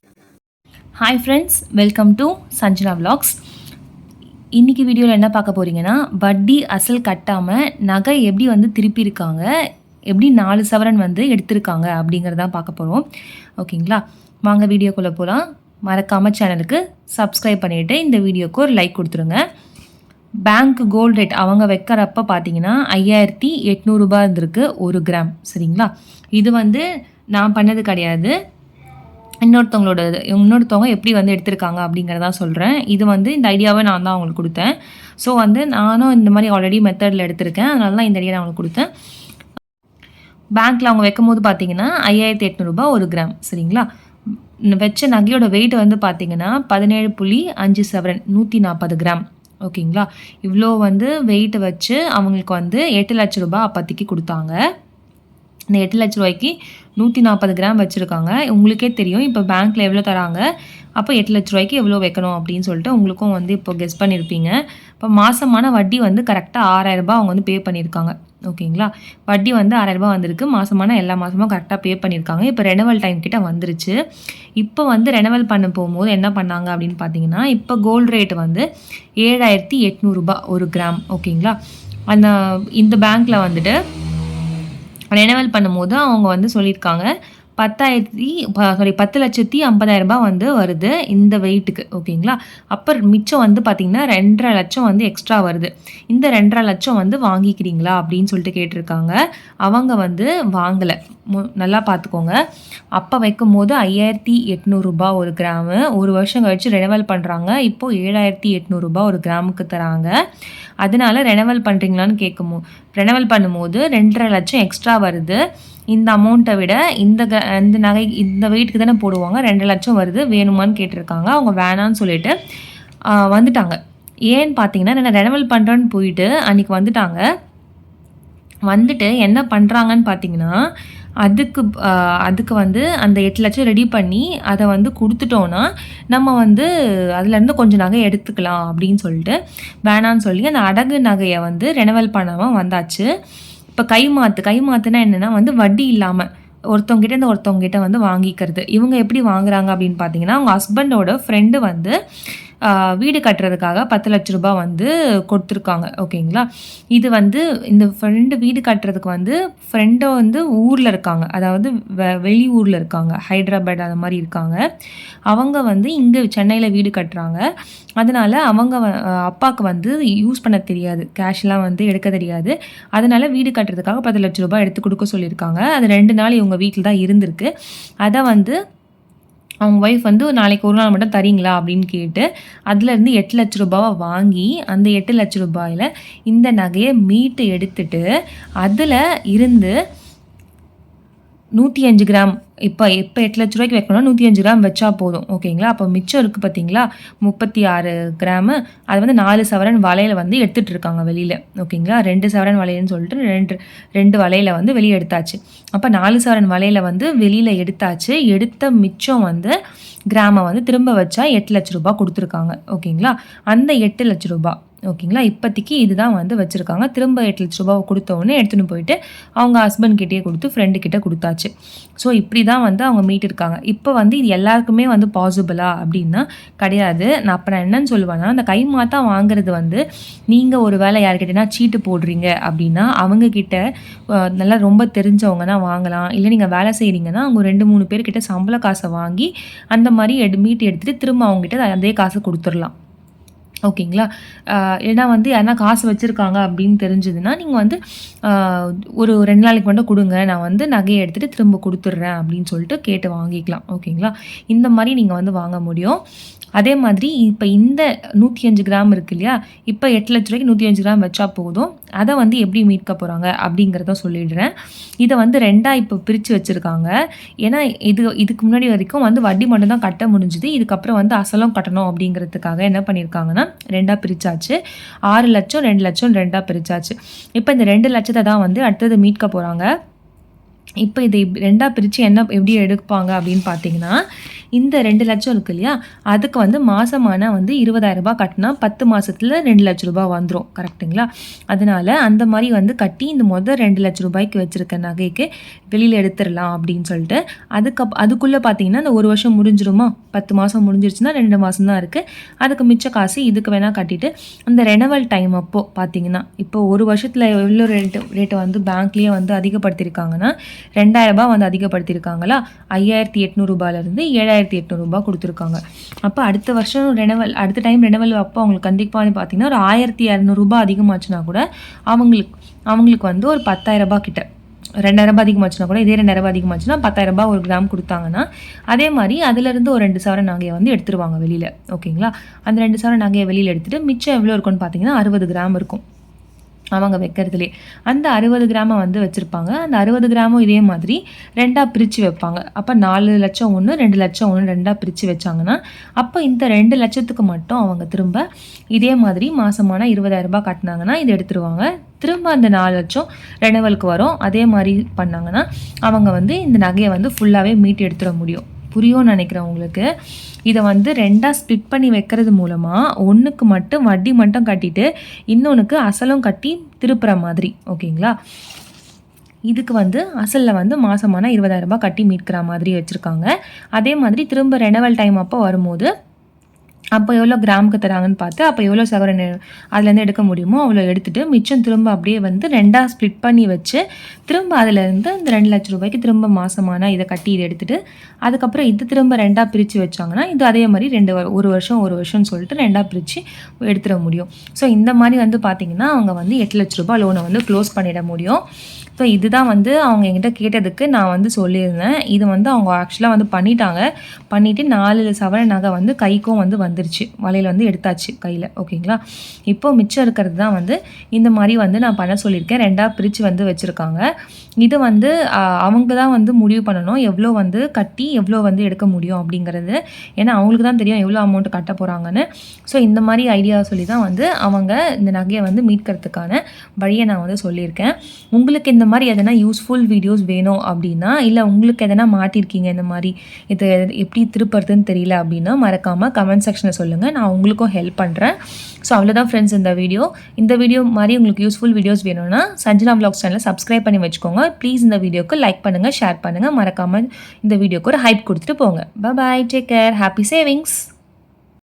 Hi friends, welcome to Sanjana vlogs. இன்றைக்கி வீடியோவில் என்ன பார்க்க போகிறீங்கன்னா, வட்டி அசல் கட்டாமல் நகை எப்படி வந்து திருப்பியிருக்காங்க, எப்படி 4 சவரன் வந்து எடுத்திருக்காங்க அப்படிங்கிறதான் பார்க்க போகிறோம். ஓகேங்களா, வாங்க வீடியோக்குள்ளே போகலாம். மறக்காமல் சேனலுக்கு சப்ஸ்கிரைப் பண்ணிவிட்டு இந்த வீடியோக்கு ஒரு லைக் கொடுத்துருங்க. பேங்க் கோல்டு ரேட் அவங்க வைக்கிறப்ப பார்த்தீங்கன்னா 5800 ரூபாய் இருந்திருக்கு 1 கிராம். சரிங்களா, இது வந்து நான் பண்ணது கிடையாது, இன்னொருத்தவங்க எப்படி வந்து எடுத்திருக்காங்க அப்படிங்கிறதான் சொல்கிறேன். இது வந்து இந்த ஐடியாவை நான் தான் அவங்களுக்கு கொடுத்தேன். ஸோ வந்து நானும் இந்த மாதிரி ஆல்ரெடி மெத்தடில் எடுத்திருக்கேன், அதனால தான் இந்த ஐடியா நான் அவங்களுக்கு கொடுத்தேன். பேங்க்கில் அவங்க வைக்கும் போது பார்த்தீங்கன்னா 5800 ரூபாய் 1 கிராம். சரிங்களா, வச்ச நகையோட வெயிட் வந்து பார்த்தீங்கன்னா 17.5 சவரன் 140 கிராம். ஓகேங்களா, இவ்வளோ வந்து வெயிட் வச்சு அவங்களுக்கு வந்து 8 லட்ச ரூபாய் அப்போதைக்கு கொடுத்தாங்க. இந்த 8 லட்ச ரூபாய்க்கு 140 கிராம் வச்சுருக்காங்க. உங்களுக்கே தெரியும் இப்போ பேங்க்கில் எவ்வளோ தராங்க, அப்போ 8 லட்ச ரூபாய்க்கு எவ்வளோ வைக்கணும் அப்படின்னு சொல்லிட்டு உங்களுக்கும் வந்து இப்போ கெஸ் பண்ணியிருப்பீங்க. இப்போ மாதமான வட்டி வந்து கரெக்டாக 6000 ரூபாய் அவங்க வந்து பே பண்ணியிருக்காங்க. ஓகேங்களா, வட்டி வந்து 6000 ரூபாய் வந்திருக்கு. மாதமான எல்லா மாதமும் கரெக்டாக பே பண்ணியிருக்காங்க. இப்போ ரெனவல் டைம் கிட்ட வந்துருச்சு. இப்போ வந்து ரெனவல் பண்ண போகும்போது என்ன பண்ணாங்க அப்படின்னு பார்த்தீங்கன்னா, இப்போ கோல்டு ரேட் வந்து 7800 ரூபாய் 1 கிராம். ஓகேங்களா, இந்த பேங்க்கில் வந்துட்டு ரெனவல் பண்ணும்போது அவங்க வந்து சொல்லியிருக்காங்க 10,50,000 ரூபாய் வந்து வருது இந்த வெயிட்டுக்கு. ஓகேங்களா, அப்போ மிச்சம் வந்து பார்த்திங்கன்னா 2.5 லட்சம் வந்து எக்ஸ்ட்ரா வருது. இந்த 2.5 லட்சம் வந்து வாங்கிக்கிறீங்களா அப்படின்னு சொல்லிட்டு கேட்டிருக்காங்க. அவங்க வந்து வாங்கலை. நல்லா பார்த்துக்கோங்க. அப்போ வைக்கும் போது 5800 ரூபாய் 1 கிராமு, 1 வருஷம் கழிச்சு ரெனவல் பண்ணுறாங்க. இப்போது 7800 ரூபாய் 1 கிராமுக்கு தராங்க. அதனால ரெனவல் பண்ணுறீங்களான்னு ரெனவல் பண்ணும்போது 2.5 லட்சம் எக்ஸ்ட்ரா வருது. இந்த அமௌண்ட்டை விட இந்த நகை இந்த வெயிட்டுக்கு தானே போடுவாங்க, 2 லட்சம் வருது, வேணுமான்னு கேட்டிருக்காங்க. அவங்க வேணான்னு சொல்லிட்டு வந்துட்டாங்க. ஏன்னு பார்த்தீங்கன்னா, நான் ரெனவல் பண்ணுறேன்னு போயிட்டு அன்றைக்கி வந்துட்டாங்க. வந்துட்டு என்ன பண்ணுறாங்கன்னு பார்த்தீங்கன்னா, அதுக்கு வந்து அந்த 8 லட்சம் ரெடி பண்ணி அதை வந்து கொடுத்துட்டோன்னா நம்ம வந்து அதுலேருந்து கொஞ்சம் நகை எடுத்துக்கலாம் அப்படின்னு சொல்லிட்டு வேணான்னு சொல்லி அந்த அடகு நகையை வந்து ரெனவல் பண்ணாமல் வந்தாச்சு. இப்போ கைமாத்துனா என்னென்னா வந்து வட்டி இல்லாமல் ஒருத்தவங்ககிட்ட வந்து வாங்கிக்கிறது. இவங்க எப்படி வாங்குறாங்க அப்படின்னு பார்த்தீங்கன்னா, அவங்க ஹஸ்பண்டோட ஃப்ரெண்டு வந்து வீடு கட்டுறதுக்காக 10 லட்ச ரூபாய் வந்து கொடுத்துருக்காங்க. ஓகேங்களா, இது வந்து இந்த ஃப்ரெண்டு வீடு கட்டுறதுக்கு வந்து ஃப்ரெண்டை வந்து ஊரில் இருக்காங்க, அதாவது வெளியூரில் இருக்காங்க, ஹைதராபாத் அது மாதிரி இருக்காங்க. அவங்க வந்து இங்கே சென்னையில் வீடு கட்டுறாங்க. அதனால் அவங்க அப்பாவுக்கு வந்து யூஸ் பண்ண தெரியாது, கேஷ்லாம் வந்து எடுக்க தெரியாது. அதனால் வீடு கட்டுறதுக்காக 10 லட்ச ரூபாய் எடுத்து கொடுக்க சொல்லியிருக்காங்க. அது 2 நாள் இவங்க வீட்டில் தான் இருந்திருக்கு. அதை வந்து அவங்க ஒய்ஃப் வந்து நாளைக்கு ஒரு நாள் மட்டும் தரீங்களா அப்படின்னு கேட்டு அதுலேருந்து 8 லட்ச ரூபாவை வாங்கி அந்த 8 லட்ச ரூபாயில் இந்த நகையை மீட்டு எடுத்துட்டு அதில் இருந்து 105 கிராம் இப்போ 8 லட்ச ரூபாய்க்கு வைக்கணும்னா 105 கிராம் வச்சா போதும். ஓகேங்களா, அப்போ மிச்சம் இருக்குது பார்த்தீங்களா 36 கிராமு, அது வந்து 4 சவரன் வலையில் வந்து எடுத்துகிட்டு இருக்காங்க வெளியில். ஓகேங்களா, 2 சவரன் வலையன்னு சொல்லிட்டு ரெண்டு வலையில் வந்து வெளியே எடுத்தாச்சு. அப்போ 4 சவரன் வலையில் வந்து வெளியில் எடுத்தாச்சு. எடுத்த மிச்சம் வந்து கிராமை வந்து திரும்ப வச்சா 8 லட்ச ரூபாய் கொடுத்துருக்காங்க. ஓகேங்களா, அந்த 8 லட்ச ரூபாய் ஓகேங்களா இப்போதைக்கு இதுதான் வந்து வச்சுருக்காங்க. திரும்ப 8 லட்ச ரூபாவை கொடுத்தோடனே எடுத்துகிட்டு போயிட்டு அவங்க ஹஸ்பண்ட்கிட்டே கொடுத்து ஃப்ரெண்டுக்கிட்ட கொடுத்தாச்சு. ஸோ இப்படி தான் வந்து அவங்க மீட்டிருக்காங்க. இப்போ வந்து இது எல்லாருக்குமே வந்து பாசிபிளா அப்படின்னா கிடையாது. நான் என்னன்னு சொல்லுவேன்னா, அந்த கைமாத்தா வாங்குறது வந்து நீங்கள் ஒரு வேளை யார்கிட்டனா சீட்டு போடுறீங்க அப்படின்னா அவங்கக்கிட்ட நல்லா ரொம்ப தெரிஞ்சவங்கன்னா வாங்கலாம். இல்லை நீங்கள் வேலை செய்கிறீங்கன்னா அவங்க 2-3 பேர்கிட்ட சம்பள காசை வாங்கி அந்த மாதிரி மீட்டு எடுத்துகிட்டு திரும்ப அவங்ககிட்ட அதே காசை கொடுத்துடலாம். ஓகேங்களா, ஏன்னா வந்து யாருன்னா காசு வச்சுருக்காங்க அப்படின்னு தெரிஞ்சதுன்னா நீங்கள் வந்து ஒரு 2 நாளைக்கு மட்டும் கொடுங்க, நான் வந்து நகையை எடுத்துகிட்டு திரும்ப கொடுத்துட்றேன் அப்படின்னு சொல்லிட்டு கேட்டு வாங்கிக்கலாம். ஓகேங்களா, இந்த மாதிரி நீங்கள் வந்து வாங்க முடியும். அதே மாதிரி இப்போ இந்த 105 கிராம் இருக்கு இல்லையா, இப்போ 8 லட்ச ரூபாய்க்கு 105 கிராம் வச்சா போதும். அதை வந்து எப்படி மீட்க போகிறாங்க அப்படிங்கிறத சொல்லிடுறேன். இதை வந்து 2ஆக இப்போ பிரித்து வச்சுருக்காங்க. ஏன்னா இதுக்கு முன்னாடி வரைக்கும் வந்து வட்டி மட்டும் தான் கட்ட முடிஞ்சுது. இதுக்கப்புறம் வந்து அசலும் கட்டணும் அப்படிங்கிறதுக்காக என்ன பண்ணியிருக்காங்கன்னா 2ஆக பிரித்தாச்சு. 6 லட்சம் 2 லட்சம் 2ஆக பிரித்தாச்சு. இப்போ இந்த 2 லட்சத்தை தான் வந்து அடுத்தது மீட்க போகிறாங்க. இப்போ இதை 2ஆக பிரித்து எப்படி எடுப்பாங்க அப்படின்னு பார்த்தீங்கன்னா, இந்த 2 லட்சம் இருக்கு இல்லையா, அதுக்கு வந்து மாசமானா வந்து 20,000 ரூபாய் கட்டினா 10 மாசத்துல 2 லட்சம் ரூபாய் வந்துரும். கரெக்ட்டுங்களா? அதனால அந்த மாரி வந்து கட்டி இந்த 2 லட்சம் ரூபாய்க்கு வச்சிருக்க நகைக்கு வெளியில எடுத்துறலாம் அப்படின்னு சொல்லிட்டு, அதுக்குள்ள பார்த்தீங்கன்னா, இந்த 1 வருஷம் முடிஞ்சிருமா? 10 மாசம் முடிஞ்சிருச்சுன்னா 2 மாசம் தான் இருக்கு. அதுக்கு மிச்ச காசு இதுக்கு வேணா கட்டிட்டு, அந்த ரெனவல் டைம் அப்போ பார்த்தீங்கன்னா, இப்போ 1 வருஷத்துல எவ்வளோ ரேட்ட வந்து பேங்க்லயே வந்து அதிகப்படுத்தியிருக்காங்கன்னா, ரூ. 2,000 வந்து அதிகப்படுத்தியிருக்காங்களா, ரூ. 5,800 ரூ. 7,800 குடுத்துருக்காங்க. அப்ப அடுத்த வருஷம் அடுத்த டைம் ரெனவல் அப்போ அவங்களுக்கு கண்டிப்பா வந்து பார்த்தீங்கன்னா, ஒரு ரூ. 1,200 அதிகமாச்சுன்னா கூட அவங்களுக்கு வந்து ஒரு ரூ. 10,000 கிட்ட ரூ. 2,000 அதிகமாச்சுன்னா கூட இதே ரூ. 2,000 அதிகமாச்சுன்னா ரூ. 10,000 ஒரு கிராம் குடுத்தாங்கன்னா, அதே மாரி அதுலேருந்து ஒரு 2 சவரன் நகைய வந்து எடுத்துருவாங்க வெளியில. ஓகேங்களா? அந்த 2 சவரன் நகைய வெளியில எடுத்துட்டு மிச்சம் எவ்வளோ இருக்கும்னு பார்த்தீங்கன்னா, 60 கிராம் இருக்கும். அவங்க வைக்கிறதுலே அந்த 60 கிராம வந்து வச்சுருப்பாங்க. அந்த 60 கிராமும் இதே மாதிரி 2ஆ பிரித்து வைப்பாங்க. அப்போ 4 லட்சம் ஒன்று, 2 லட்சம் ஒன்று 2ஆ பிரித்து வச்சாங்கன்னா, அப்போ இந்த 2 லட்சத்துக்கு மட்டும் அவங்க திரும்ப இதே மாதிரி மாசமான ரூ. 20,000 கட்டினாங்கன்னா இதை எடுத்துருவாங்க. திரும்ப அந்த 4 லட்சம் ரெனவலுக்கு வரும். அதே மாதிரி பண்ணாங்கன்னா அவங்க வந்து இந்த நகையை வந்து ஃபுல்லாகவே மீட்டு எடுத்துட முடியும். புரியும்னு நினைக்கிறேன் உங்களுக்கு. இதை வந்து 2ஆ ஸ்ப்ளிட் பண்ணி வைக்கிறது மூலமாக ஒன்றுக்கு மட்டும் வட்டி மட்டும் கட்டிட்டு இன்னொன்றுக்கு அசலும் கட்டி திருப்புற மாதிரி. ஓகேங்களா? இதுக்கு வந்து அசலில் வந்து மாசமான ரூ. 20,000 கட்டி மீட்கிற மாதிரி வச்சுருக்காங்க. அதே மாதிரி திரும்ப ரெனவல் டைம் அப்போ வரும்போது அப்போ எவ்வளோ கிராமுக்கு தராங்கன்னு பார்த்து அப்போ எவ்வளோ சவரன் அதுலேருந்து எடுக்க முடியுமோ அவ்வளோ எடுத்துகிட்டு மிச்சம் திரும்ப அப்படியே வந்து 2ஆ ஸ்ப்ளிட் பண்ணி வச்சு திரும்ப அதுலேருந்து இந்த 2 லட்சம் ரூபாய்க்கு திரும்ப மாசமான இதை கட்டி இதை எடுத்துகிட்டு அதுக்கப்புறம் இது திரும்ப 2ஆ பிரித்து வச்சாங்கன்னா இது அதே மாதிரி 1 வருஷம்னு சொல்லிட்டு 2ஆ பிரித்து எடுத்துட முடியும். ஸோ இந்த மாதிரி வந்து பார்த்திங்கன்னா அவங்க வந்து 8 லட்ச ரூபாய் லோனை வந்து க்ளோஸ் பண்ணிட முடியும். ஸோ இதுதான் வந்து அவங்க என்கிட்ட கேட்டதுக்கு நான் வந்து சொல்லியிருந்தேன். இது வந்து அவங்க ஆக்சுவலாக வந்து பண்ணிவிட்டு 4 சவரன் நகை வந்து கைக்கும் வந்து வந்துருச்சு. வலையில் வந்து எடுத்தாச்சு கையில். ஓகேங்களா? இப்போது மிச்சம் இருக்கிறது தான் வந்து இந்த மாதிரி வந்து நான் பண்ண சொல்லியிருக்கேன். 2ஆ பிரித்து வந்து வச்சுருக்காங்க. இது வந்து அவங்க தான் வந்து முடிவு பண்ணணும் எவ்வளோ வந்து கட்டி எவ்வளோ வந்து எடுக்க முடியும் அப்படிங்கிறது. ஏன்னா அவங்களுக்கு தான் தெரியும் எவ்வளோ அமௌண்ட் கட்ட போகிறாங்கன்னு. ஸோ இந்த மாதிரி ஐடியா சொல்லி தான் வந்து அவங்க இந்த நகையை வந்து மீட்கிறதுக்கான வழியை நான் வந்து சொல்லியிருக்கேன். உங்களுக்கு இந்த மாதிரி எதனா யூஸ்ஃபுல் வீடியோஸ் வேணும் அப்படின்னா, இல்லை உங்களுக்கு எதனா மாட்டியிருக்கீங்க இந்த மாதிரி இதை எப்படி திருப்புறதுன்னு தெரியல அப்படின்னா மறக்காமல் கமெண்ட் செக்ஷனில் சொல்லுங்கள். நான் உங்களுக்கும் ஹெல்ப் பண்ணுறேன். ஸோ அவ்வளோதான் ஃப்ரெண்ட்ஸ் இந்த வீடியோ மாதிரி உங்களுக்கு யூஸ்ஃபுல் வீடியோஸ் வேணும்னா சஞ்சனா விலாக்ஸ் சேனலை சப்ஸ்கிரைப் பண்ணி வச்சுக்கோங்க. ப்ளீஸ் இந்த வீடியோக்கு லைக் பண்ணுங்கள், ஷேர் பண்ணுங்கள். மறக்காமல் இந்த வீடியோக்கு ஒரு ஹைப் கொடுத்துட்டு போங்க. Bye bye, take care, happy savings.